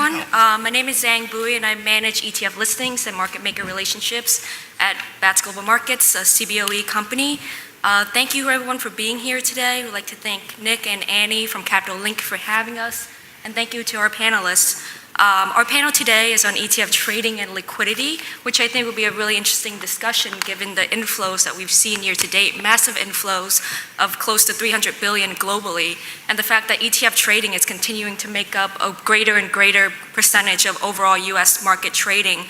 everyone. My name is Giang and I manage ETF listings and market maker relationships at Bats Global Markets, a CBOE company. Thank you everyone for being here today. We'd like to thank Nick and Annie from Capital Link for having us, and thank you to our panelists. Our panel today is on ETF trading and liquidity, which I think will be a really interesting discussion given the inflows that we've seen year to date, massive inflows of close to 300 billion globally, and the fact that ETF trading is continuing to make up a greater and greater percentage of overall US market trading,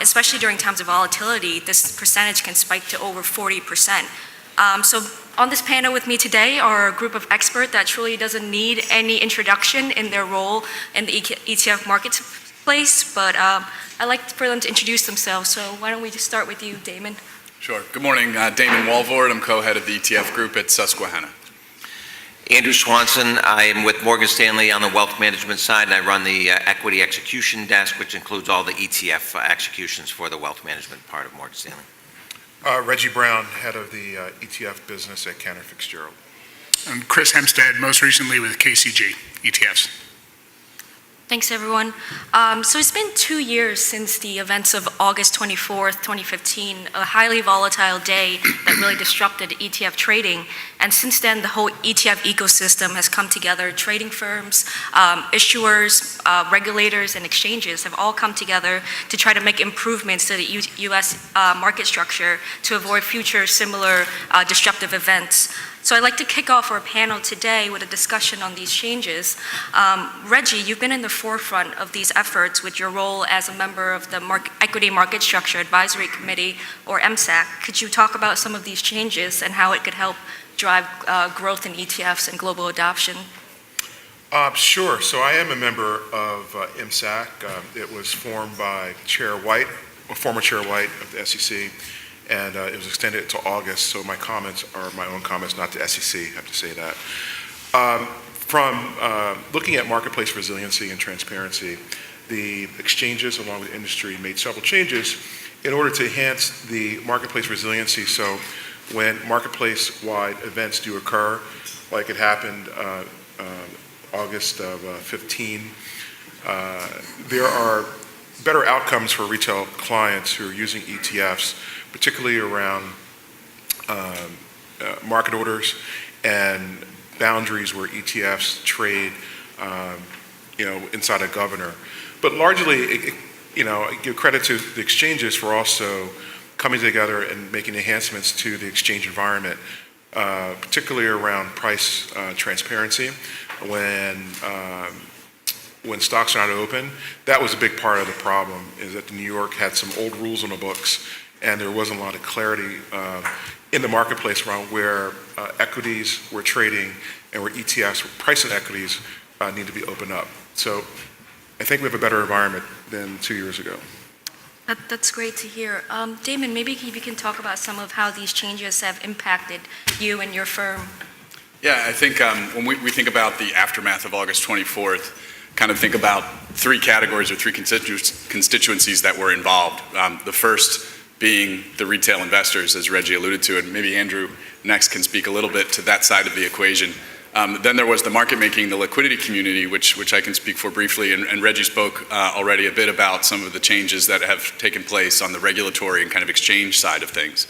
especially during times of volatility. This percentage can spike to over 40%. So on this panel with me today are a group of experts that truly doesn't need any introduction in their role in the ETF marketplace, but I'd like for them to introduce themselves. So why don't we just start with you, Damon? Sure. Good morning, Damon Walvoord. I'm co-head of the ETF group at Susquehanna. Andrew Swanson. I am with Morgan Stanley on the wealth management side, and I run the equity execution desk, which includes all the ETF executions for the wealth management part of Morgan Stanley. Reggie Browne, head of the ETF business at Cantor Fitzgerald. I'm Chris Hempstead, most recently with KCG ETFs. Thanks, everyone. So it's been 2 years since the events of August 24th, 2015, a highly volatile day that really disrupted ETF trading. And since then, the whole ETF ecosystem has come together. Trading firms, issuers, regulators, and exchanges have all come together to try to make improvements to the US market structure to avoid future similar disruptive events. So I'd like to kick off our panel today with a discussion on these changes. Reggie, you've been in the forefront of these efforts with your role as a member of the Equity Market Structure Advisory Committee, or MSAC. Could you talk about some of these changes and how it could help drive growth in ETFs and global adoption? Sure. So I am a member of MSAC. It was formed by former Chair White of the SEC. And it was extended to August, so my comments are my own comments, not the SEC, I have to say that. From looking at marketplace resiliency and transparency, the exchanges along with industry made several changes in order to enhance the marketplace resiliency. So when marketplace-wide events do occur, like it happened August of 15, there are better outcomes for retail clients who are using ETFs, particularly around market orders and boundaries where ETFs trade, inside a governor. But largely, I give credit to the exchanges for also coming together and making enhancements to the exchange environment, particularly around price transparency. When stocks are not open, that was a big part of the problem, is that New York had some old rules on the books, and there wasn't a lot of clarity in the marketplace around where equities were trading and where ETFs were pricing equities need to be opened up. So I think we have a better environment than 2 years ago. That's great to hear. Damon, maybe if you can talk about some of how these changes have impacted you and your firm. Yeah, I think when we think about the aftermath of August 24th, kind of think about three categories or three constituencies that were involved. The first being the retail investors, as Reggie alluded to, and maybe Andrew next can speak a little bit to that side of the equation. Then there was the market making, the liquidity community, which I can speak for briefly, and Reggie spoke already a bit about some of the changes that have taken place on the regulatory and kind of exchange side of things.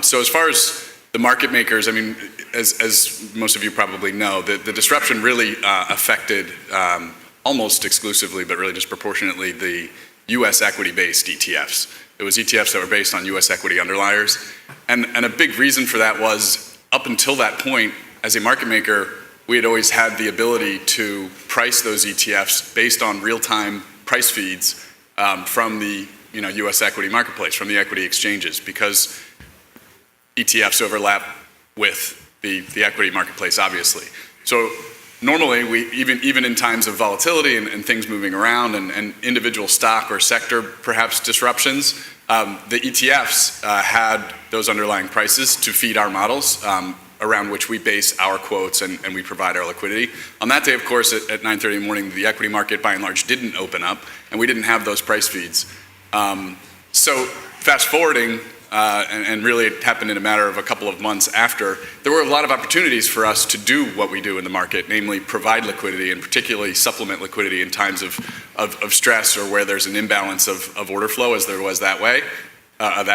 So as far as the market makers, I mean, as most of you probably know, the disruption really affected almost exclusively, but really disproportionately, the US equity-based ETFs. It was ETFs that were based on US equity underliers. And a big reason for that was, up until that point, as a market maker, we had always had the ability to price those ETFs based on real-time price feeds from the US equity marketplace, from the equity exchanges, because ETFs overlap with the equity marketplace, obviously. So normally, even in times of volatility and things moving around and individual stock or sector perhaps disruptions, the ETFs had those underlying prices to feed our models around which we base our quotes and we provide our liquidity. On that day, of course, at 9:30 in the morning, the equity market by and large didn't open up, and we didn't have those price feeds. So fast forwarding and really it happened in a matter of a couple of months after, there were a lot of opportunities for us to do what we do in the market, namely provide liquidity and particularly supplement liquidity in times of stress or where there's an imbalance of order flow, as there was that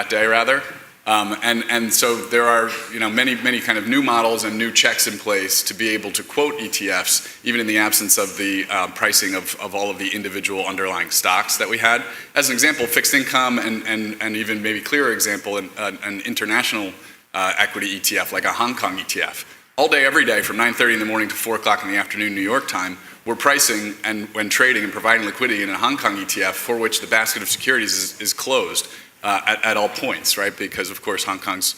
day rather. And so there are many kind of new models and new checks in place to be able to quote ETFs, even in the absence of the pricing of all of the individual underlying stocks that we had. As an example, fixed income and even maybe clearer example, an international equity ETF like a Hong Kong ETF. All day, every day, from 9:30 in the morning to 4 o'clock in the afternoon New York time, we're pricing and when trading and providing liquidity in a Hong Kong ETF for which the basket of securities is closed. At all points, right? Because of course Hong Kong's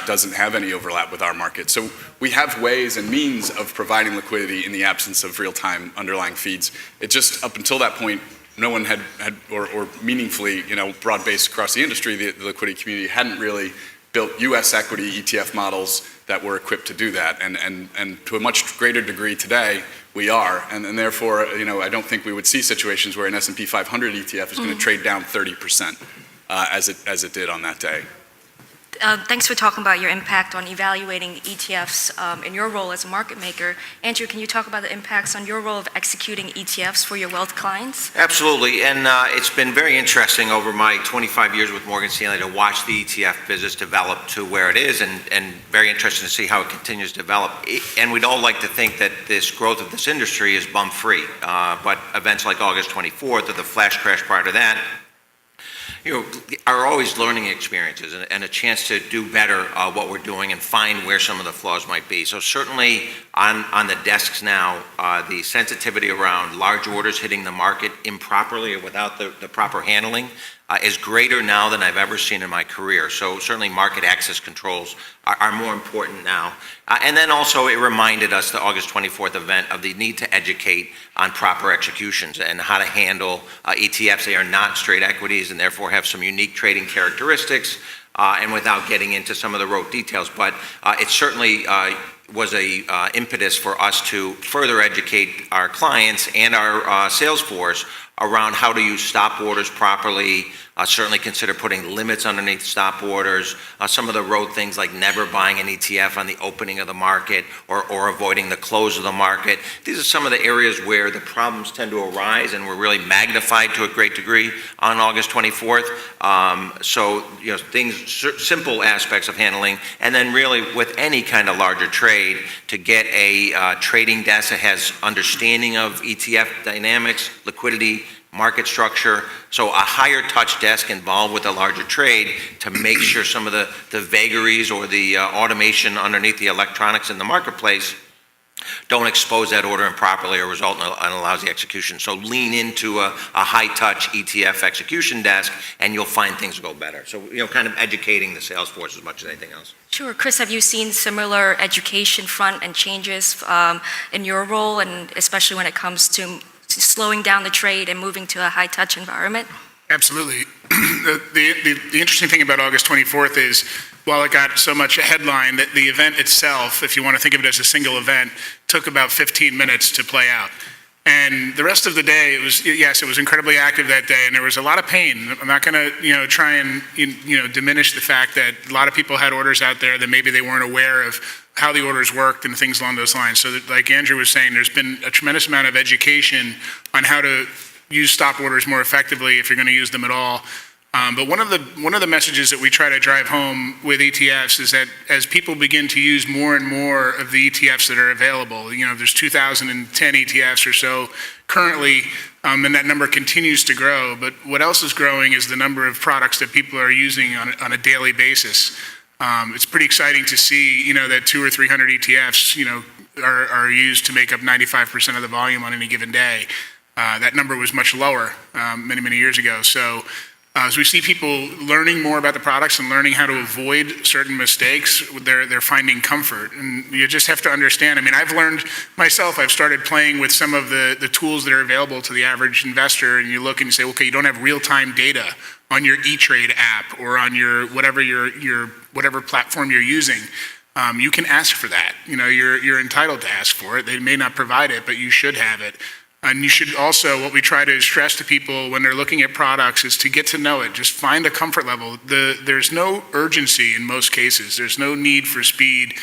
doesn't have any overlap with our market. So we have ways and means of providing liquidity in the absence of real-time underlying feeds. It just, up until that point, no one had or meaningfully, broad-based across the industry, the liquidity community hadn't really built US equity ETF models that were equipped to do that. And to a much greater degree today, we are. And therefore, I don't think we would see situations where an S&P 500 ETF is going to trade down 30%. As it did on that day. Thanks for talking about your impact on evaluating ETFs in your role as a market maker. Andrew, can you talk about the impacts on your role of executing ETFs for your wealth clients? Absolutely, and it's been very interesting over my 25 years with Morgan Stanley to watch the ETF business develop to where it is, and very interesting to see how it continues to develop. And we'd all like to think that this growth of this industry is bump-free, but events like August 24th or the flash crash prior to that, are always learning experiences and a chance to do better what we're doing and find where some of the flaws might be. So certainly on the desks now, the sensitivity around large orders hitting the market improperly or without the proper handling is greater now than I've ever seen in my career. So certainly market access controls are more important now. And then also it reminded us, the August 24th event, of the need to educate on proper executions and how to handle ETFs. They are not straight equities and therefore have some unique trading characteristics, and without getting into some of the rote details. But it certainly was a impetus for us to further educate our clients and our sales force around how to use stop orders properly, certainly consider putting limits underneath stop orders, some of the rote things like never buying an ETF on the opening of the market or avoiding the close of the market. These are some of the areas where the problems tend to arise and were really magnified to a great degree on August 24th. So, simple aspects of handling, and then really with any kind of larger trade, to get a trading desk that has understanding of ETF dynamics, liquidity, market structure, so a higher touch desk involved with a larger trade to make sure some of the vagaries or the automation underneath the electronics in the marketplace don't expose that order improperly or result in a lousy execution. So lean into a high-touch ETF execution desk, and you'll find things go better. So, kind of educating the sales force as much as anything else. Sure. Chris, have you seen similar education front and changes in your role, and especially when it comes to slowing down the trade and moving to a high-touch environment? Absolutely. The interesting thing about August 24th is, while it got so much headline, that the event itself, if you want to think of it as a single event, took about 15 minutes to play out. And the rest of the day, it was incredibly active that day, and there was a lot of pain. I'm not going to, try and, diminish the fact that a lot of people had orders out there that maybe they weren't aware of how the orders worked and things along those lines. So that, like Andrew was saying, there's been a tremendous amount of education on how to use stop orders more effectively if you're going to use them at all. But one of the messages that we try to drive home with ETFs is that as people begin to use more and more of the ETFs that are available, there's 2,010 ETFs or so currently, and that number continues to grow. But what else is growing is the number of products that people are using on a daily basis. It's pretty exciting to see, that 200 or 300 ETFs, are used to make up 95% of the volume on any given day. That number was much lower many, many years ago. So as we see people learning more about the products and learning how to avoid certain mistakes, they're finding comfort. And you just have to understand, I've learned myself, I've started playing with some of the tools that are available to the average investor, and you look and you say, okay, you don't have real-time data on your E-Trade app or on your whatever platform you're using. You can ask for that. You're entitled to ask for it. They may not provide it, but you should have it. And you should also, what we try to stress to people when they're looking at products is to get to know it. Just find a comfort level. There's no urgency in most cases. There's no need for speed,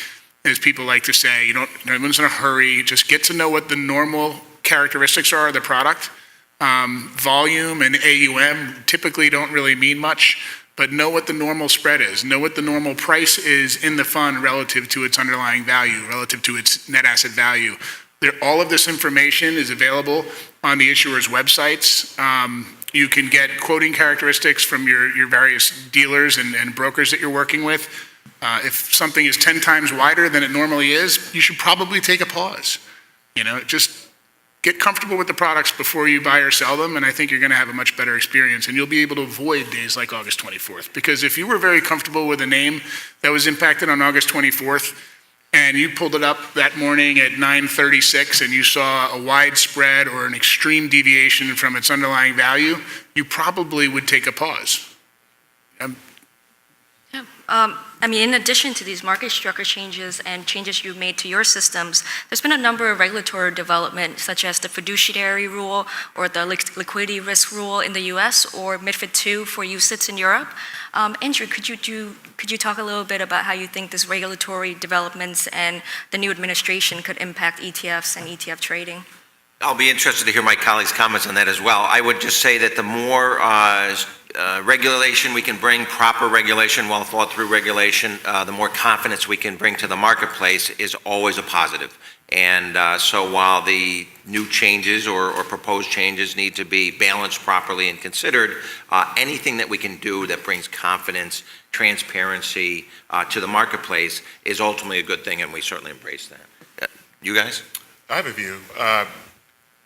as people like to say. Everyone's in a hurry. Just get to know what the normal characteristics are of the product. Volume and AUM typically don't really mean much, but know what the normal spread is. Know what the normal price is in the fund relative to its underlying value, relative to its net asset value. All of this information is available on the issuer's websites. You can get quoting characteristics from your various dealers and brokers that you're working with. If something is 10 times wider than it normally is, you should probably take a pause. Just get comfortable with the products before you buy or sell them, and I think you're going to have a much better experience, and you'll be able to avoid days like August 24th. Because if you were very comfortable with a name that was impacted on August 24th, and you pulled it up that morning at 9:36 and you saw a wide spread or an extreme deviation from its underlying value, you probably would take a pause. In addition to these market structure changes and changes you've made to your systems, there's been a number of regulatory developments, such as the fiduciary rule or the liquidity risk rule in the US, or MiFID II for UCITS in Europe. Andrew, could you talk a little bit about how you think these regulatory developments and the new administration could impact ETFs and ETF trading? I'll be interested to hear my colleagues' comments on that as well. I would just say that the more regulation we can bring, proper regulation, well thought through regulation, the more confidence we can bring to the marketplace is always a positive. And so while the new changes or proposed changes need to be balanced properly and considered, anything that we can do that brings confidence, transparency to the marketplace is ultimately a good thing, and we certainly embrace that. You guys? I have a view.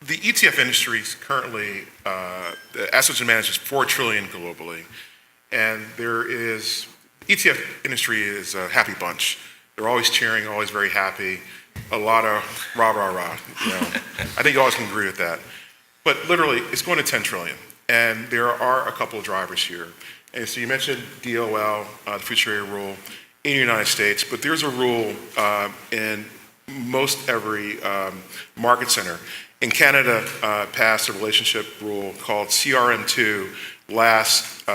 The ETF industry is currently, the assets and managers, $4 trillion globally. And ETF industry is a happy bunch. They're always cheering, always very happy. A lot of rah, rah, rah. I think you always can agree with that. But literally, it's going to 10 trillion. And there are a couple of drivers here. And so you mentioned DOL, the fiduciary rule in the United States, but there's a rule in most every market center. In Canada, passed a relationship rule called CRM2 last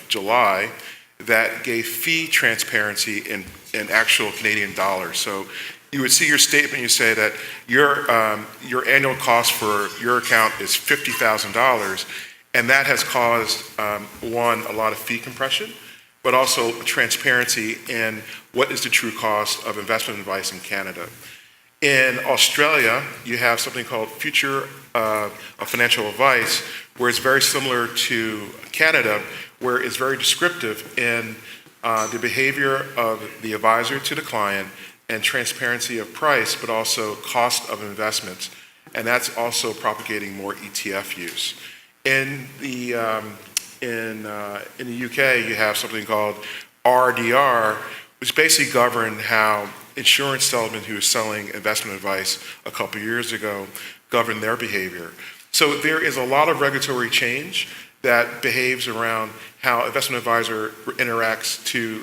July that gave fee transparency in actual Canadian dollars. So you would see your statement, you say that your annual cost for your account is $50,000, and that has caused, one, a lot of fee compression, but also transparency in what is the true cost of investment advice in Canada. In Australia, you have something called Future of Financial Advice, where it's very similar to Canada, where it's very descriptive in the behavior of the advisor to the client and transparency of price, but also cost of investments. And that's also propagating more ETF use. In the UK, you have something called RDR, which basically governed how insurance salesmen who were selling investment advice a couple years ago govern their behavior. So there is a lot of regulatory change that behaves around how investment advisor interacts to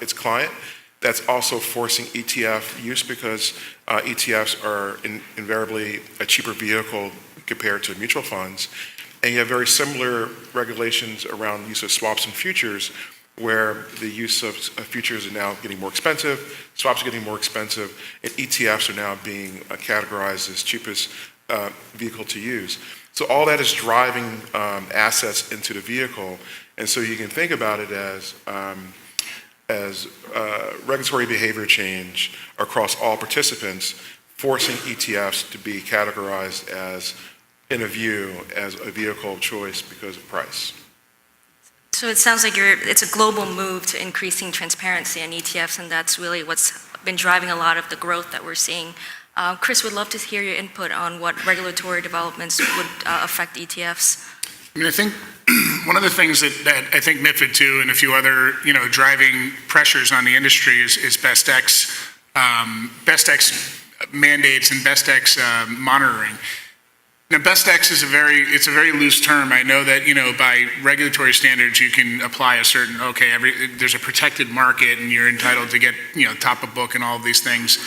its client. That's also forcing ETF use because ETFs are invariably a cheaper vehicle compared to mutual funds. And you have very similar regulations around use of swaps and futures, where the use of futures are now getting more expensive, swaps are getting more expensive, and ETFs are now being categorized as cheapest vehicle to use. So all that is driving assets into the vehicle, and so you can think about it as regulatory behavior change across all participants, forcing ETFs to be categorized as, in a view, as a vehicle of choice because of price. So it sounds like it's a global move to increasing transparency in ETFs, and that's really what's been driving a lot of the growth that we're seeing. Chris, would love to hear your input on what regulatory developments would affect ETFs. I think one of the things that I think MiFID II and a few other driving pressures on the industry is Best X mandates and Best X monitoring. Now, Best X is a very loose term. I know that, by regulatory standards, you can apply a certain, there's a protected market and you're entitled to get, top of book and all of these things.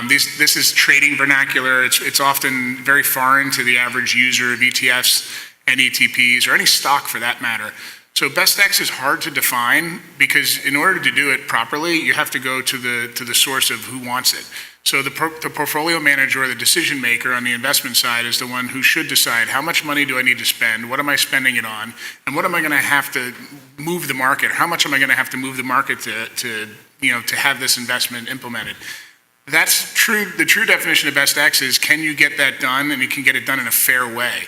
This is trading vernacular. It's often very foreign to the average user of ETFs and ETPs, or any stock for that matter. So best X is hard to define because in order to do it properly, you have to go to the source of who wants it. So the portfolio manager or the decision maker on the investment side is the one who should decide how much money do I need to spend, what am I spending it on, and what am I going to have to move the market, how much am I going to have to move the market to have this investment implemented. That's true. The true definition of best X is, can you get that done, and you can get it done in a fair way.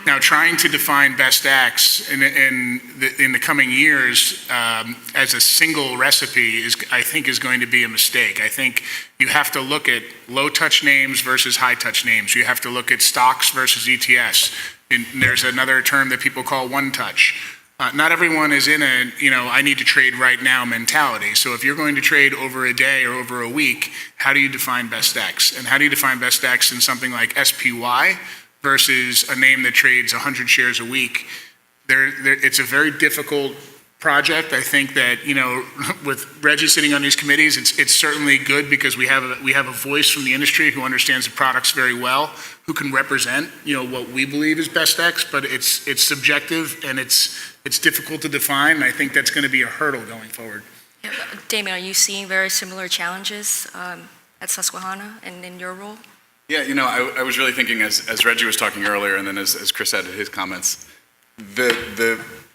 Now, trying to define best X in the coming years as a single recipe I think is going to be a mistake. I think you have to look at low-touch names versus high-touch names. You have to look at stocks versus ETFs. And there's another term that people call one-touch. Not everyone is in a, I need to trade right now mentality. So if you're going to trade over a day or over a week, how do you define best X? And how do you define best X in something like SPY versus a name that trades 100 shares a week? It's a very difficult project. I think that, with Reggie sitting on these committees, it's certainly good because we have a voice from the industry who understands the products very well, who can represent, what we believe is best X, but it's subjective and it's difficult to define, and I think that's going to be a hurdle going forward. Yeah, Damon, are you seeing very similar challenges at Susquehanna and in your role? Yeah, I was really thinking as Reggie was talking earlier, and then as Chris added his comments,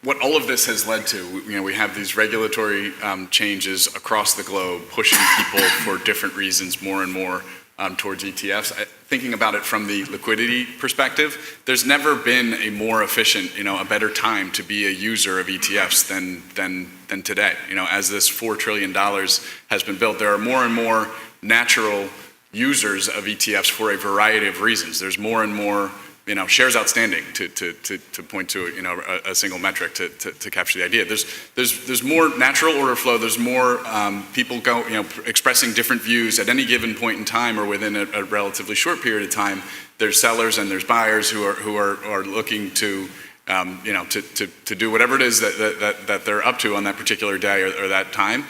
what all of this has led to, we have these regulatory changes across the globe pushing people for different reasons more and more towards ETFs. Thinking about it from the liquidity perspective, there's never been a more efficient, a better time to be a user of ETFs than today. As this $4 trillion has been built, there are more and more natural users of ETFs for a variety of reasons. There's more and more shares outstanding to point to a single metric to capture the idea. There's more natural order flow. There's more people expressing different views at any given point in time or within a relatively short period of time. There's sellers and there's buyers who are looking to do whatever it is that they're up to on that particular day or that time.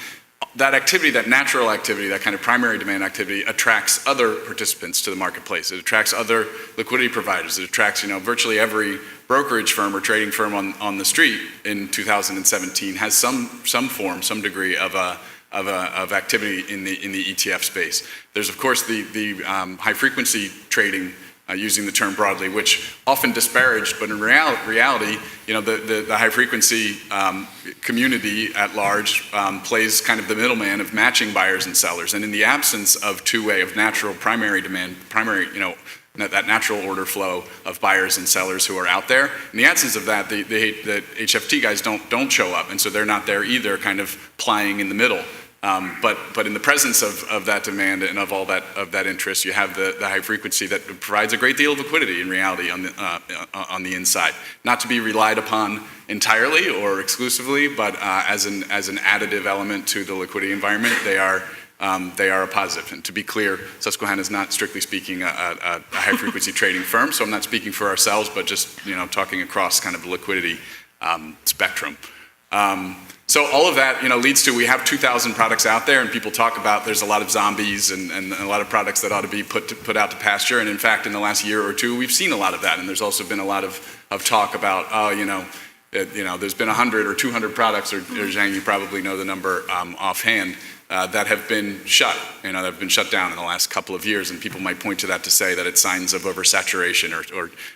That activity, that natural activity, that kind of primary demand activity attracts other participants to the marketplace. It attracts other liquidity providers. It attracts, virtually every brokerage firm or trading firm on the street in 2017 has some form, some degree of activity in the ETF space. There's of course the high frequency trading, using the term broadly, which often disparaged, but in reality, the high frequency community at large plays kind of the middleman of matching buyers and sellers. And in the absence of two-way, of natural primary demand, that natural order flow of buyers and sellers who are out there, in the absence of that, the HFT guys don't show up, and so they're not there either, kind of plying in the middle. But in the presence of that demand and of all that interest, you have the high frequency that provides a great deal of liquidity in reality on the inside. Not to be relied upon entirely or exclusively, but as an additive element to the liquidity environment, they are a positive. And to be clear, Susquehanna is not strictly speaking a high frequency trading firm, so I'm not speaking for ourselves, but just talking across kind of the liquidity spectrum. So all of that, leads to, we have 2,000 products out there, and people talk about there's a lot of zombies and a lot of products that ought to be put out to pasture. And in fact, in the last year or two, we've seen a lot of that. And there's also been a lot of talk about, there's been 100 or 200 products, or Giang, you probably know the number offhand, that have been shut, that have been shut down in the last couple of years. And people might point to that to say that it's signs of oversaturation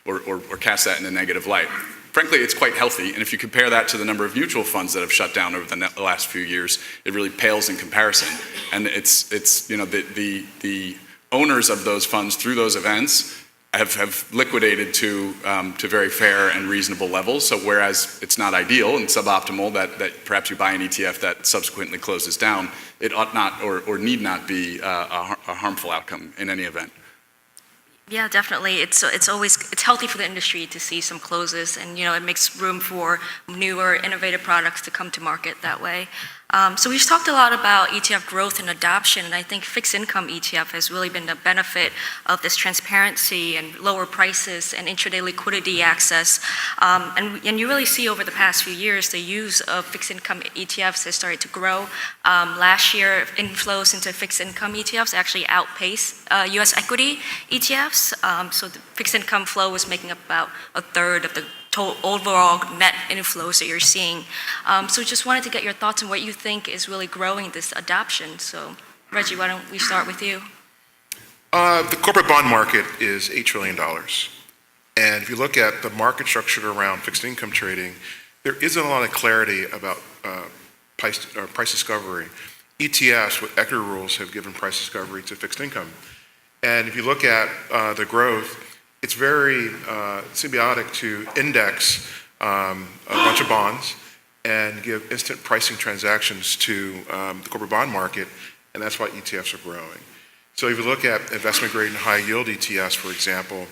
or cast that in a negative light. Frankly, it's quite healthy, and if you compare that to the number of mutual funds that have shut down over the last few years, it really pales in comparison. And it's the owners of those funds through those events have liquidated to very fair and reasonable levels. So whereas it's not ideal and suboptimal that perhaps you buy an ETF that subsequently closes down, it ought not or need not be a harmful outcome in any event. Yeah, definitely. It's healthy for the industry to see some closes, and it makes room for newer, innovative products to come to market that way. So we've talked a lot about ETF growth and adoption, and I think fixed income ETF has really been the benefit of this transparency and lower prices and intraday liquidity access. And you really see over the past few years, the use of fixed income ETFs has started to grow. Last year, inflows into fixed income ETFs actually outpaced US equity ETFs. So the fixed income flow was making up about a third of the total overall net inflows that you're seeing. So just wanted to get your thoughts on what you think is really growing this adoption. So Reggie, why don't we start with you? The corporate bond market is $8 trillion. And if you look at the market structured around fixed income trading, there isn't a lot of clarity about price discovery. ETFs with equity rules have given price discovery to fixed income. And if you look at the growth, it's very symbiotic to index a bunch of bonds and give instant pricing transactions to the corporate bond market, and that's why ETFs are growing. So if you look at investment grade and high yield ETFs, for example,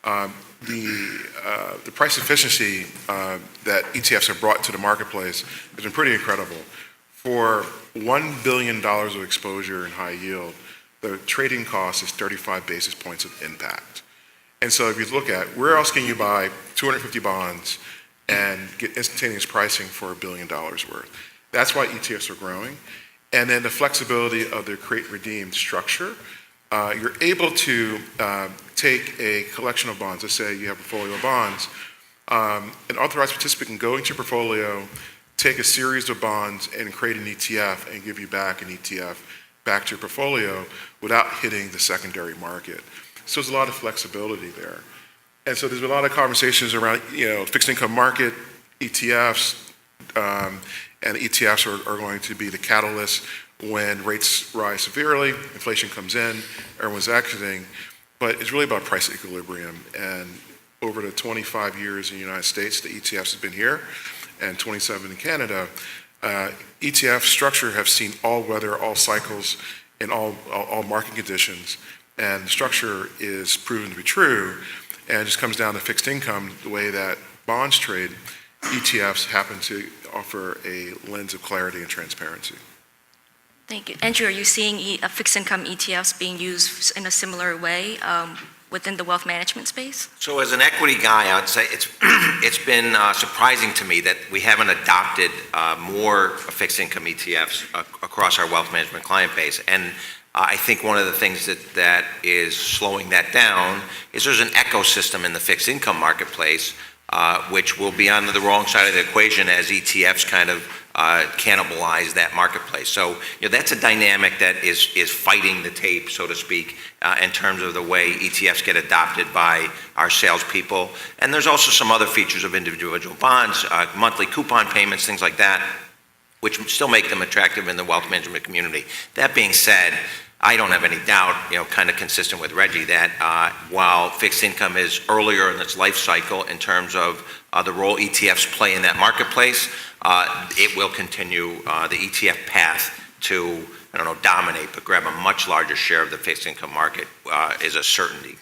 the price efficiency that ETFs have brought to the marketplace has been pretty incredible. For $1 billion of exposure in high yield, the trading cost is 35 basis points of impact. And so if you look at where else can you buy 250 bonds and get instantaneous pricing for $1 billion worth? That's why ETFs are growing. And then the flexibility of their create redeem structure. You're able to take a collection of bonds. Let's say you have a portfolio of bonds. An authorized participant can go into your portfolio, take a series of bonds and create an ETF and give you back an ETF back to your portfolio without hitting the secondary market. So there's a lot of flexibility there. And so there's a lot of conversations around, fixed income market, ETFs, and ETFs are going to be the catalyst when rates rise severely, inflation comes in, everyone's exiting, but it's really about price equilibrium. And over the 25 years in the United States, the ETFs have been here, and 27 in Canada, ETF structure have seen all weather, all cycles, and all market conditions. And the structure is proven to be true, and it just comes down to fixed income, the way that bonds trade. ETFs happen to offer a lens of clarity and transparency. Thank you. Andrew, are you seeing fixed income ETFs being used in a similar way within the wealth management space? So as an equity guy, I would say it's been surprising to me that we haven't adopted more fixed income ETFs across our wealth management client base. And I think one of the things that is slowing that down is there's an ecosystem in the fixed income marketplace, which will be on the wrong side of the equation as ETFs kind of cannibalize that marketplace. So that's a dynamic that is fighting the tape, so to speak, in terms of the way ETFs get adopted by our salespeople. And there's also some other features of individual bonds, monthly coupon payments, things like that, which still make them attractive in the wealth management community. That being said, I don't have any doubt, kind of consistent with Reggie, that while fixed income is earlier in its life cycle in terms of the role ETFs play in that marketplace, it will continue the ETF path to, dominate, but grab a much larger share of the fixed income market is a certainty.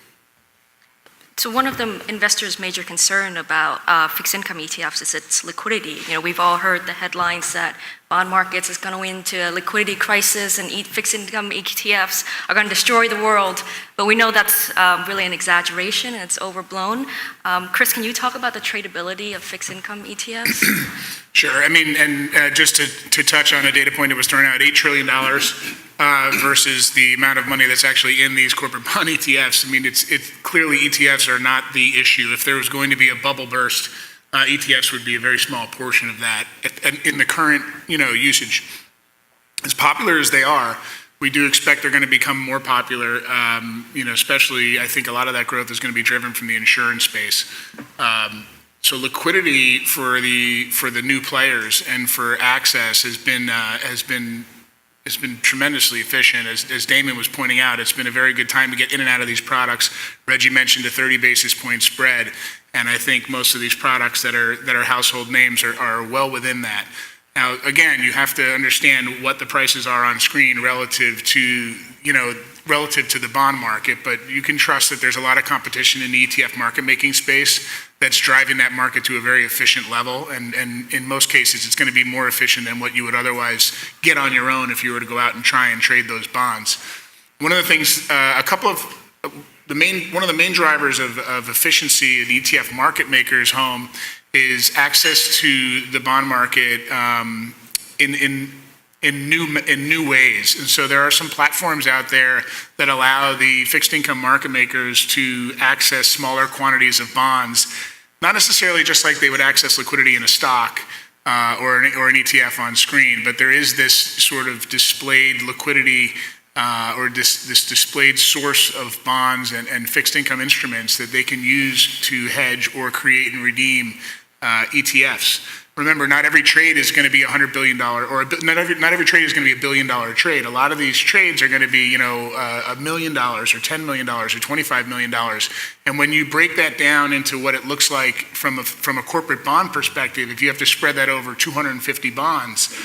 So one of the investors' major concern about fixed income ETFs is its liquidity. We've all heard the headlines that bond markets is going to into a liquidity crisis and fixed income ETFs are going to destroy the world. But we know that's really an exaggeration and it's overblown. Chris, can you talk about the tradability of fixed income ETFs? Sure. I mean, and just to touch on a data point that was thrown out, $8 trillion versus the amount of money that's actually in these corporate bond ETFs. I mean, it's clearly ETFs are not the issue. If there was going to be a bubble burst, ETFs would be a very small portion of that. In the current, usage, as popular as they are, we do expect they're going to become more popular. Especially, I think a lot of that growth is going to be driven from the insurance space. So liquidity for the new players and for access has been tremendously efficient. As Damon was pointing out, it's been a very good time to get in and out of these products. Reggie mentioned a 30 basis point spread, and I think most of these products that are household names are well within that. Now, again, you have to understand what the prices are on screen relative to the bond market, but you can trust that there's a lot of competition in the ETF market making space that's driving that market to a very efficient level. And in most cases, it's going to be more efficient than what you would otherwise get on your own if you were to go out and try and trade those bonds. One of the things, one of the main drivers of efficiency in ETF market makers' home is access to the bond market in new ways. And so there are some platforms out there that allow the fixed income market makers to access smaller quantities of bonds, not necessarily just like they would access liquidity in a stock or an ETF on screen, but there is this sort of displayed liquidity or this displayed source of bonds and fixed income instruments that they can use to hedge or create and redeem ETFs. Remember, not every trade is going to be $100 billion, or not every trade is going to be $1 billion trade. A lot of these trades are going to be, $1 million or $10 million or $25 million. And when you break that down into what it looks like from a corporate bond perspective, if you have to spread that over 250 bonds,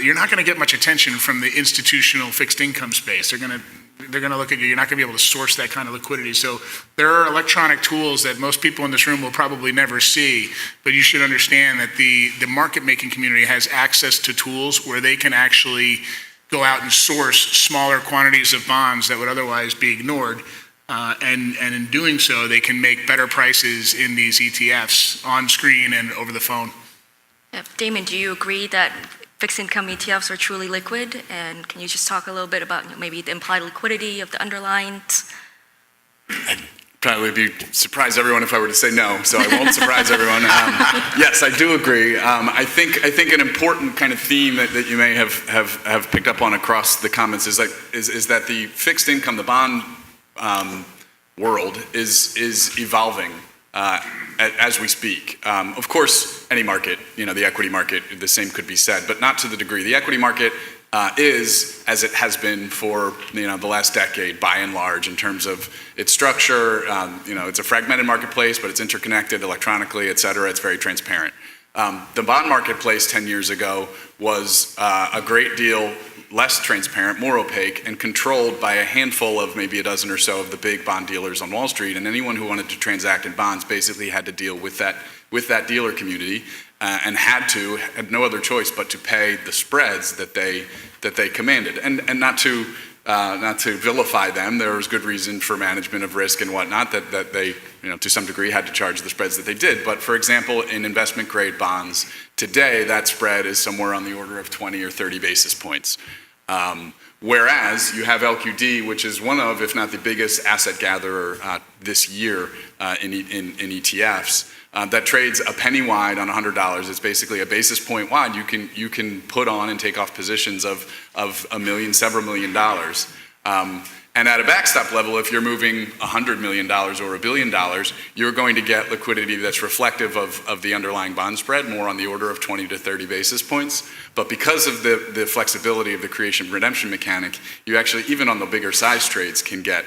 you're not going to get much attention from the institutional fixed income space. They're going to look at you. You're not going to be able to source that kind of liquidity. So there are electronic tools that most people in this room will probably never see, but you should understand that the market making community has access to tools where they can actually go out and source smaller quantities of bonds that would otherwise be ignored. And in doing so, they can make better prices in these ETFs on screen and over the phone. Yeah. Damon, do you agree that fixed income ETFs are truly liquid? And can you just talk a little bit about maybe the implied liquidity of the underlyings? I'd probably be surprise everyone if I were to say no, so I won't surprise everyone. Yes, I do agree. I think an important kind of theme that you may have picked up on across the comments is that the fixed income, the bond world is evolving as we speak. Of course, any market, the equity market, the same could be said, but not to the degree. The equity market is, as it has been for the last decade, by and large, in terms of its structure. It's a fragmented marketplace, but it's interconnected electronically, et cetera. It's very transparent. The bond marketplace 10 years ago was a great deal less transparent, more opaque, and controlled by a handful of maybe a dozen or so of the big bond dealers on Wall Street. And anyone who wanted to transact in bonds basically had to deal with that dealer community and had no other choice but to pay the spreads that they commanded. And not to vilify them, there was good reason for management of risk and whatnot that they, to some degree had to charge the spreads that they did. But for example, in investment grade bonds, today that spread is somewhere on the order of 20 or 30 basis points. Whereas you have LQD, which is one of, if not the biggest asset gatherer this year in ETFs, that trades a penny wide on $100. It's basically a basis point wide. You can put on and take off positions of $1 million, several $1 million. And at a backstop level, if you're moving $100 million or $1 billion, you're going to get liquidity that's reflective of the underlying bond spread, more on the order of 20 to 30 basis points. But because of the flexibility of the creation redemption mechanic, you actually, even on the bigger size trades, can get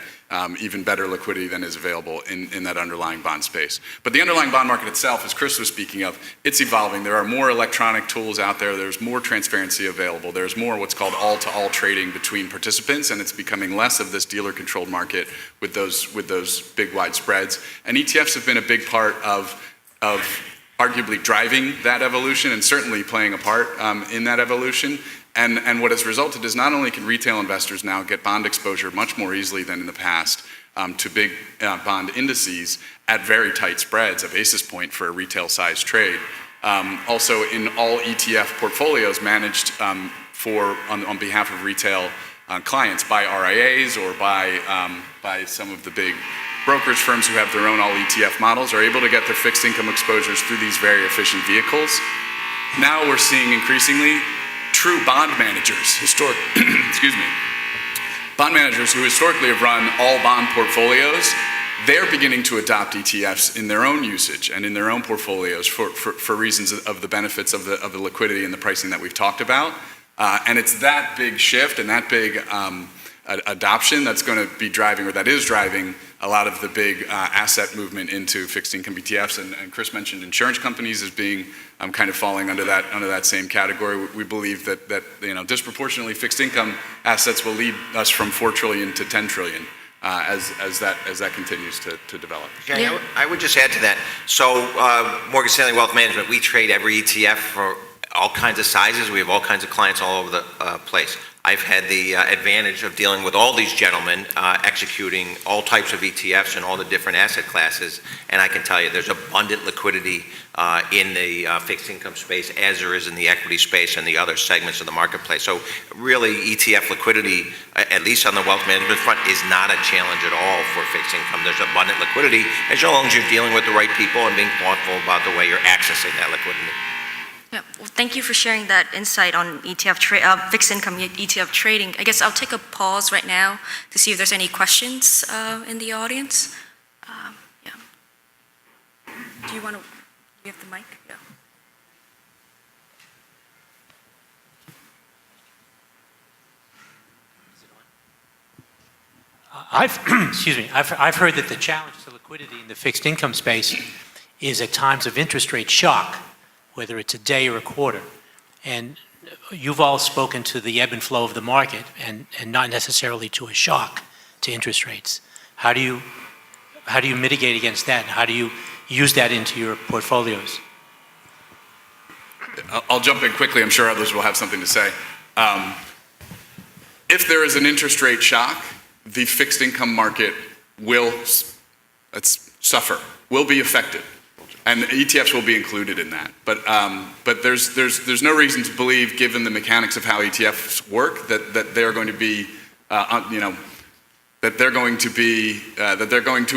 even better liquidity than is available in that underlying bond space. But the underlying bond market itself, as Chris was speaking of, it's evolving. There are more electronic tools out there. There's more transparency available. There's more what's called all-to-all trading between participants, and it's becoming less of this dealer-controlled market with those big wide spreads. And ETFs have been a big part of arguably driving that evolution and certainly playing a part in that evolution. And what has resulted is not only can retail investors now get bond exposure much more easily than in the past to big bond indices at very tight spreads, a basis point for a retail size trade. Also in all ETF portfolios managed on behalf of retail clients by RIAs or by some of the big brokerage firms who have their own all ETF models are able to get their fixed income exposures through these very efficient vehicles. Now we're seeing increasingly true bond managers, bond managers who historically have run all bond portfolios, they're beginning to adopt ETFs in their own usage and in their own portfolios for reasons of the benefits of the liquidity and the pricing that we've talked about. And it's that big shift and that big adoption that's going to be driving, or that is driving, a lot of the big asset movement into fixed income ETFs. And Chris mentioned insurance companies as being kind of falling under that same category. We believe that disproportionately fixed income assets will lead us from $4 trillion to $10 trillion as that continues to develop. Giang, Yeah. I would just add to that. So Morgan Stanley Wealth Management, we trade every ETF for all kinds of sizes. We have all kinds of clients all over the place. I've had the advantage of dealing with all these gentlemen executing all types of ETFs and all the different asset classes, and I can tell you there's abundant liquidity in the fixed income space as there is in the equity space and the other segments of the marketplace. So really ETF liquidity, at least on the wealth management front, is not a challenge at all for fixed income. There's abundant liquidity as long as you're dealing with the right people and being thoughtful about the way you're accessing that liquidity. Yeah, well, thank you for sharing that insight on fixed income ETF trading. I guess I'll take a pause right now to see if there's any questions in the audience. Yeah. Do you have the mic? Yeah. I've heard that the challenge to liquidity in the fixed income space is at times of interest rate shock, whether it's a day or a quarter. And you've all spoken to the ebb and flow of the market and not necessarily to a shock to interest rates. How do you mitigate against that? How do you use that into your portfolios? I'll jump in quickly. I'm sure others will have something to say. If there is an interest rate shock, the fixed income market will suffer, will be affected. And ETFs will be included in that, but there's no reason to believe, given the mechanics of how ETFs work, that they're going to be, that they're going to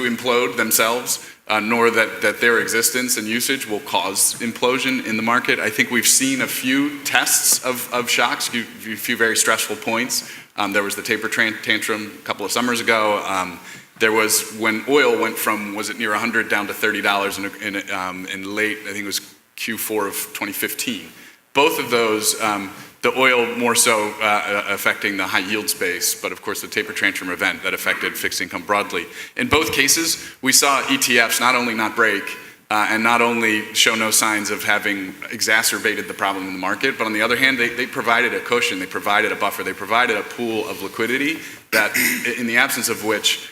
implode themselves, nor that their existence and usage will cause implosion in the market. I think we've seen a few tests of shocks, a few very stressful points. There was the taper tantrum a couple of summers ago. There was when oil went from, was it near 100 down to $30 in late, I think it was Q4 of 2015. Both of those, the oil more so affecting the high yield space, but of course the taper tantrum event that affected fixed income broadly. In both cases, we saw ETFs not only not break and not only show no signs of having exacerbated the problem in the market, but on the other hand, they provided a cushion, they provided a buffer, they provided a pool of liquidity that, in the absence of which,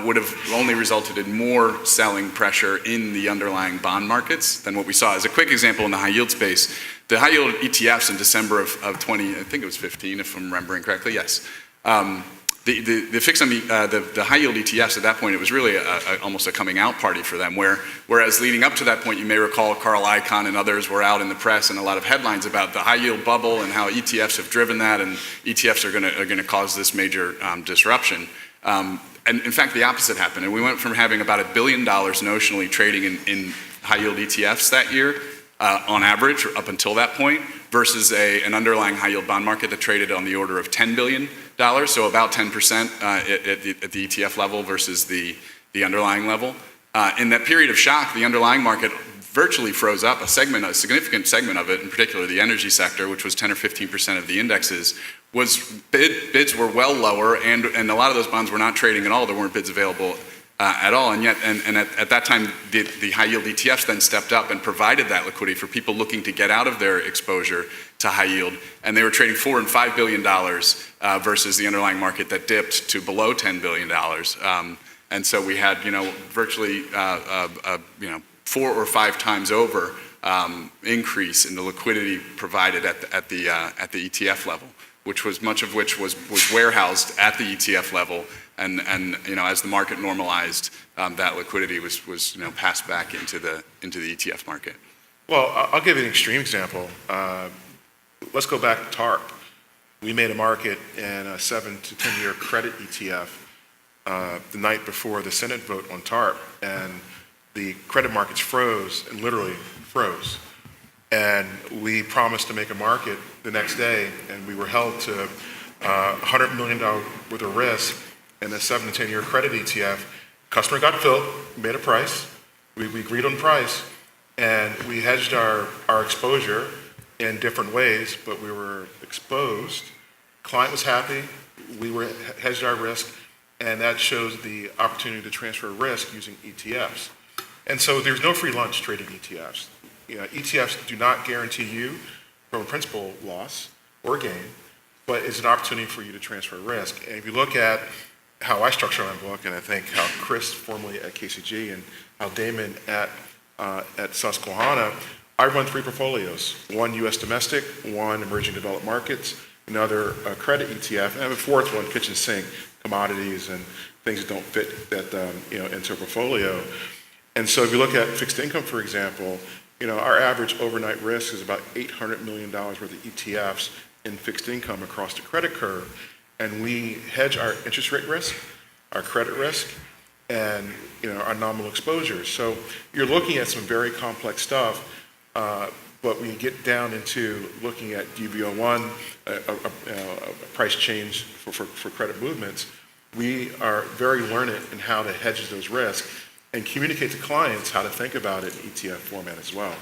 would have only resulted in more selling pressure in the underlying bond markets than what we saw. As a quick example in the high yield space, the high yield ETFs in December of 20, I think it was 15, if I'm remembering correctly, yes. The fixed the high yield ETFs at that point, it was really almost a coming out party for them, whereas leading up to that point, you may recall Carl Icahn and others were out in the press and a lot of headlines about the high yield bubble and how ETFs have driven that, and ETFs are going to cause this major disruption. And in fact, the opposite happened. And we went from having about $1 billion notionally trading in high yield ETFs that year, on average, up until that point, versus an underlying high yield bond market that traded on the order of $10 billion, so about 10% at the ETF level versus the underlying level. In that period of shock, the underlying market virtually froze up. A significant segment of it, in particular the energy sector, which was 10 or 15% of the indexes, bids were well lower, and a lot of those bonds were not trading at all. There weren't bids available at all, and yet at that time the high yield ETFs then stepped up and provided that liquidity for people looking to get out of their exposure to high yield, and they were trading $4 and $5 billion versus the underlying market that dipped to below $10 billion, and so we had virtually 4 or 5 times over increase in the liquidity provided at the ETF level, which was much of which was warehoused at the ETF level, and as the market normalized, that liquidity was passed back into the ETF market. Well, I'll give you an extreme example. Let's go back to TARP. We made a market in a 7 to 10 year credit ETF the night before the Senate vote on TARP, and the credit markets froze, and literally froze. And we promised to make a market the next day, and we were held to $100 million worth of risk in a 7 to 10 year credit ETF. Customer got filled, made a price, we agreed on price, and we hedged our exposure in different ways, but we were exposed. Client was happy, we were hedged our risk, and that shows the opportunity to transfer risk using ETFs. And so there's no free lunch trading ETFs. ETFs do not guarantee you from a principal loss or gain, but it's an opportunity for you to transfer risk. And if you look at how I structure my book, and I think how Chris, formerly at KCG, and how Damon at Susquehanna, I run 3 portfolios, one U.S. domestic, one emerging developed markets, another credit ETF, and I have a 4th one, kitchen sink, commodities and things that don't fit that into a portfolio. And so if you look at fixed income, for example, our average overnight risk is about $800 million worth of ETFs in fixed income across the credit curve. And we hedge our interest rate risk, our credit risk, and our nominal exposures. So you're looking at some very complex stuff, but when you get down into looking at DV01, a price change for credit movements, we are very learned in how to hedge those risks and communicate to clients how to think about it in ETF format as well.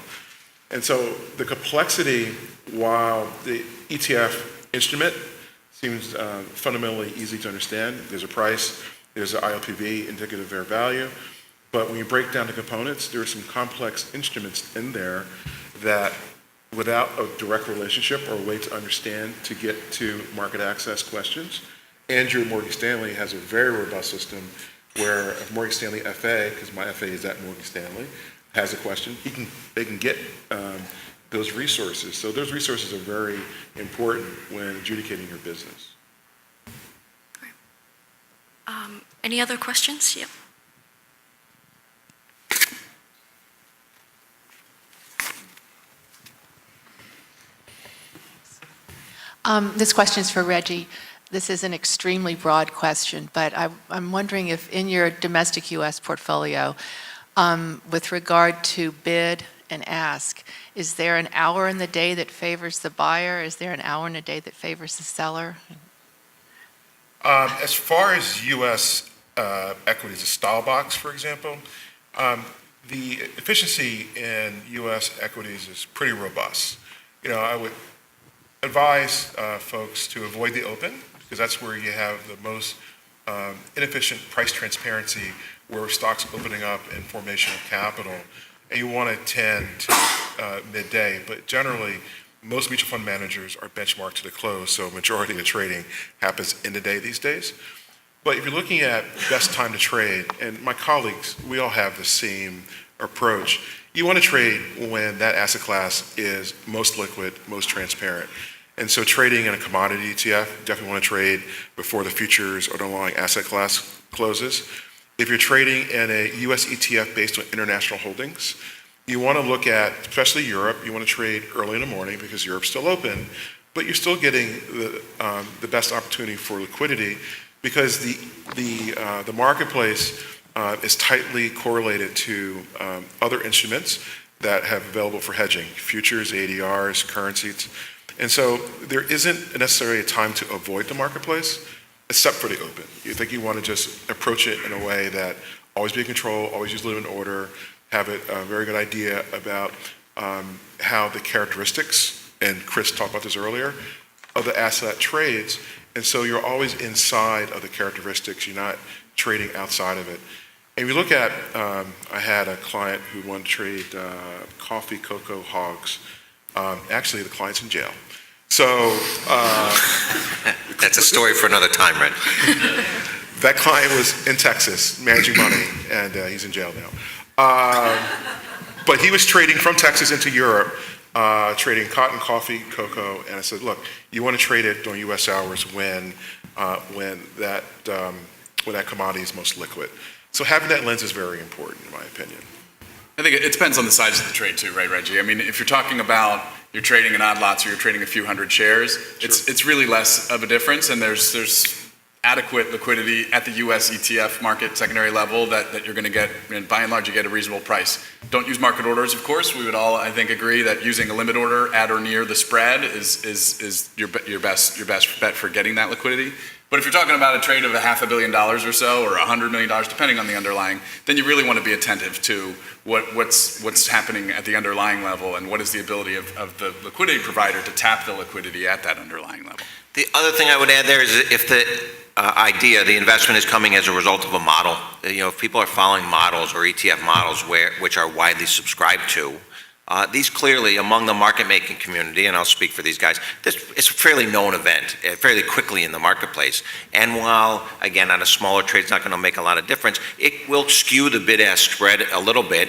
And so the complexity, while the ETF instrument seems fundamentally easy to understand, there's a price, there's an ILPV, indicative fair value, but when you break down the components, there are some complex instruments in there that without a direct relationship or a way to understand to get to market access questions, Andrew at Morgan Stanley has a very robust system where if Morgan Stanley FA, because my FA is at Morgan Stanley, has a question, they can get those resources. So those resources are very important when adjudicating your business. Any other questions? Yep. This question is for Reggie. This is an extremely broad question, but I'm wondering if in your domestic U.S. portfolio, with regard to bid and ask, is there an hour in the day that favors the buyer? Is there an hour in the day that favors the seller? As far as U.S. Equities, a style box, for example, the efficiency in U.S. equities is pretty robust. I would advise folks to avoid the open, because that's where you have the most inefficient price transparency, where stocks opening up and formation of capital, and you want to tend to midday. But generally, most mutual fund managers are benchmarked to the close, so majority of the trading happens in the day these days. But if you're looking at best time to trade, and my colleagues, we all have the same approach, you want to trade when that asset class is most liquid, most transparent. And so trading in a commodity ETF, definitely want to trade before the futures or the underlying asset class closes. If you're trading in a US ETF based on international holdings, you want to look at, especially Europe, you want to trade early in the morning because Europe's still open, but you're still getting the best opportunity for liquidity because the marketplace is tightly correlated to other instruments that have available for hedging, futures, ADRs, currencies. And so there isn't necessarily a time to avoid the marketplace, except for the open. You think you want to just approach it in a way that always be in control, always use live in order, have a very good idea about how the characteristics, and Chris talked about this earlier, of the asset trades. And so you're always inside of the characteristics, you're not trading outside of it. And we look at, I had a client who wanted to trade coffee, cocoa, hogs. Actually, the client's in jail. So That's a story for another time, Red. that client was in Texas managing money, and he's in jail now. But he was trading from Texas into Europe, trading cotton, coffee, cocoa, and I said, look, you want to trade it during U.S. hours when that commodity is most liquid. So having that lens is very important, in my opinion. I think it depends on the size of the trade too, right, Reggie? I mean, if you're talking about you're trading in odd lots or you're trading a few hundred shares, it's really less of a difference, and there's adequate liquidity at the U.S. ETF market secondary level that you're going to get, and by and large, you get a reasonable price. Don't use market orders, of course. We would all, I think, agree that using a limit order at or near the spread is your best bet for getting that liquidity. But if you're talking about a trade of $500 million or so, or $100 million, depending on the underlying, then you really want to be attentive to what's happening at the underlying level and what is the ability of the liquidity provider to tap the liquidity at that underlying level. The other thing I would add there is if the the investment is coming as a result of a model, if people are following models or ETF models which are widely subscribed to, These clearly, among the market-making community, and I'll speak for these guys, this is a fairly known event, fairly quickly in the marketplace. And while, again, on a smaller trade, it's not going to make a lot of difference, it will skew the bid-ask spread a little bit,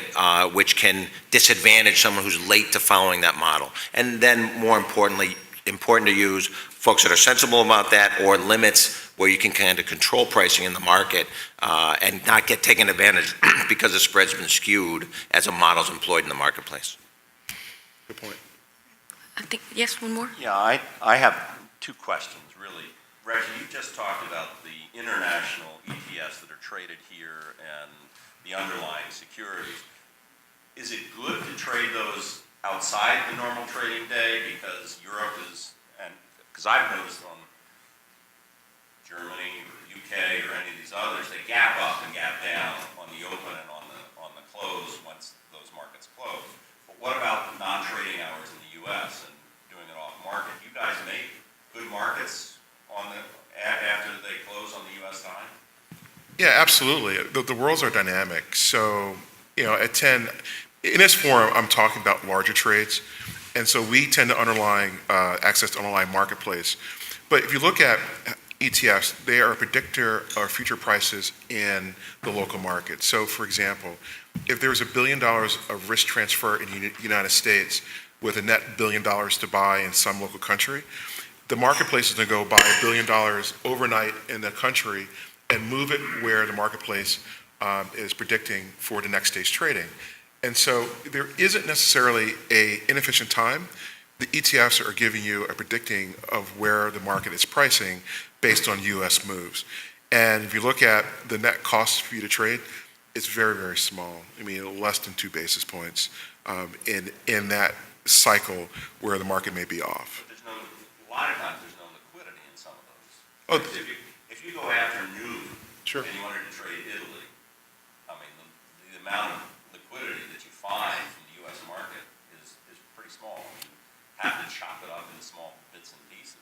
which can disadvantage someone who's late to following that model. And then, more importantly, important to use folks that are sensible about that, or limits where you can kind of control pricing in the market and not get taken advantage because the spread's been skewed as a model's employed in the marketplace. Good point. I think, yes, one more? Yeah, I have two questions, really. Reggie, you just talked about the international ETFs that are traded here and the underlying securities. Is it good to trade those outside the normal trading day because Europe is, and because I've noticed on Germany or UK or any of these others, they gap up and gap down on the open and on the close once those markets close. But what about non-trading hours in the U.S. and doing it off market? You guys make good markets on after they close on the U.S. time? Yeah, absolutely. The worlds are dynamic. So, at 10, in this forum, I'm talking about larger trades. And so we tend to access the underlying marketplace. But if you look at ETFs, they are a predictor of future prices in the local market. So, for example, if there was $1 billion of risk transfer in the United States with a net $1 billion to buy in some local country, the marketplace is going to go buy $1 billion overnight in the country and move it where the marketplace is predicting for the next day's trading. And so there isn't necessarily an inefficient time. The ETFs are giving you a predicting of where the market is pricing based on U.S. moves. And if you look at the net cost for you to trade, it's very, very small. I mean, less than 2 basis points in that cycle where the market may be off. But a lot of times there's no liquidity in some of those. Oh, If you go after noon sure. and you wanted to trade Italy, I mean, the amount of liquidity that you find from the U.S. market is pretty small. You have to chop it up into small bits and pieces.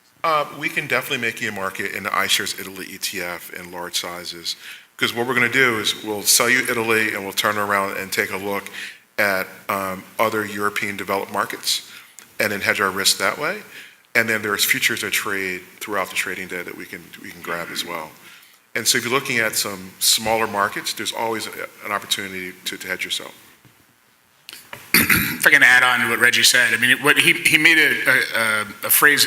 We can definitely make you a market in the iShares Italy ETF in large sizes. Because what we're going to do is we'll sell you Italy and we'll turn around and take a look at other European developed markets and then hedge our risk that way. And then there's futures that trade throughout the trading day that we can grab as well. And so if you're looking at some smaller markets, there's always an opportunity to hedge yourself. If I can add on to what Reggie said, I mean, he made a phrase,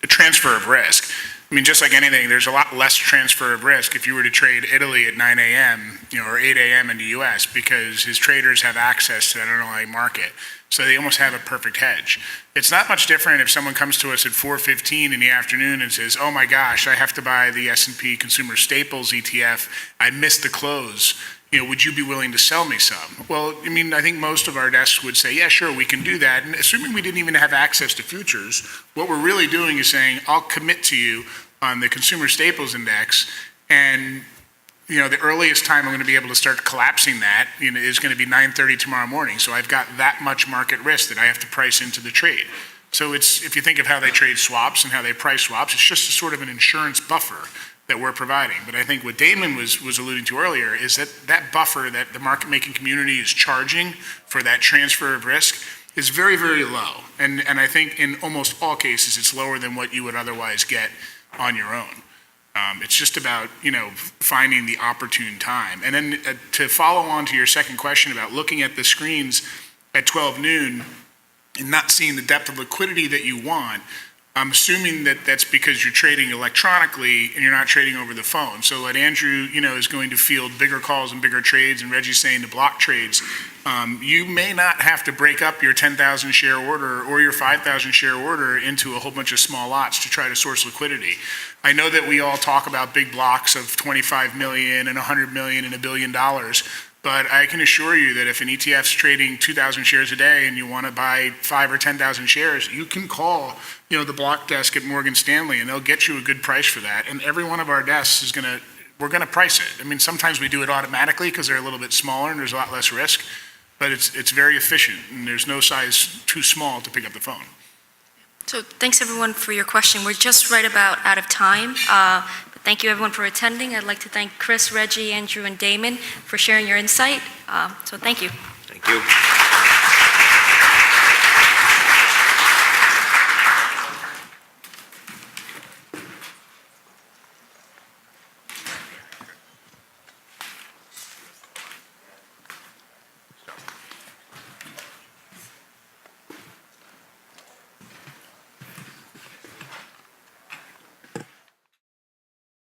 a transfer of risk. I mean, just like anything, there's a lot less transfer of risk if you were to trade Italy at 9 a.m., or 8 a.m. in the U.S. because his traders have access to that underlying market. So they almost have a perfect hedge. It's not much different if someone comes to us at 4:15 in the afternoon and says, oh my gosh, I have to buy the S&P Consumer Staples ETF. I missed the close. Would you be willing to sell me some? Well, I mean, I think most of our desks would say, yeah, sure, we can do that. And assuming we didn't even have access to futures, what we're really doing is saying, I'll commit to you on the Consumer Staples Index, and the earliest time I'm going to be able to start collapsing that is going to be 9:30 tomorrow morning. So I've got that much market risk that I have to price into the trade. So if you think of how they trade swaps and how they price swaps, it's just a sort of an insurance buffer that we're providing. But I think what Damon was alluding to earlier is that buffer that the market making community is charging for that transfer of risk is very, very low. And I think in almost all cases, it's lower than what you would otherwise get on your own. It's just about, finding the opportune time. And then to follow on to your second question about looking at the screens at 12 noon and not seeing the depth of liquidity that you want, I'm assuming that that's because you're trading electronically and you're not trading over the phone. So that Andrew, is going to field bigger calls and bigger trades, and Reggie's saying to block trades. You may not have to break up your 10,000 share order or your 5,000 share order into a whole bunch of small lots to try to source liquidity. I know that we all talk about big blocks of 25 million and 100 million and $1 billion. But I can assure you that if an ETF's trading 2,000 shares a day and you want to buy 5 or 10,000 shares, you can call, the block desk at Morgan Stanley, and they'll get you a good price for that. And every one of our desks we're going to price it. I mean, sometimes we do it automatically because they're a little bit smaller and there's a lot less risk, but it's very efficient and there's no size too small to pick up the phone. So thanks everyone for your question. We're just right about out of time. But thank you everyone for attending. I'd like to thank Chris, Reggie, Andrew, and Damon for sharing your insight. So thank you. Thank you.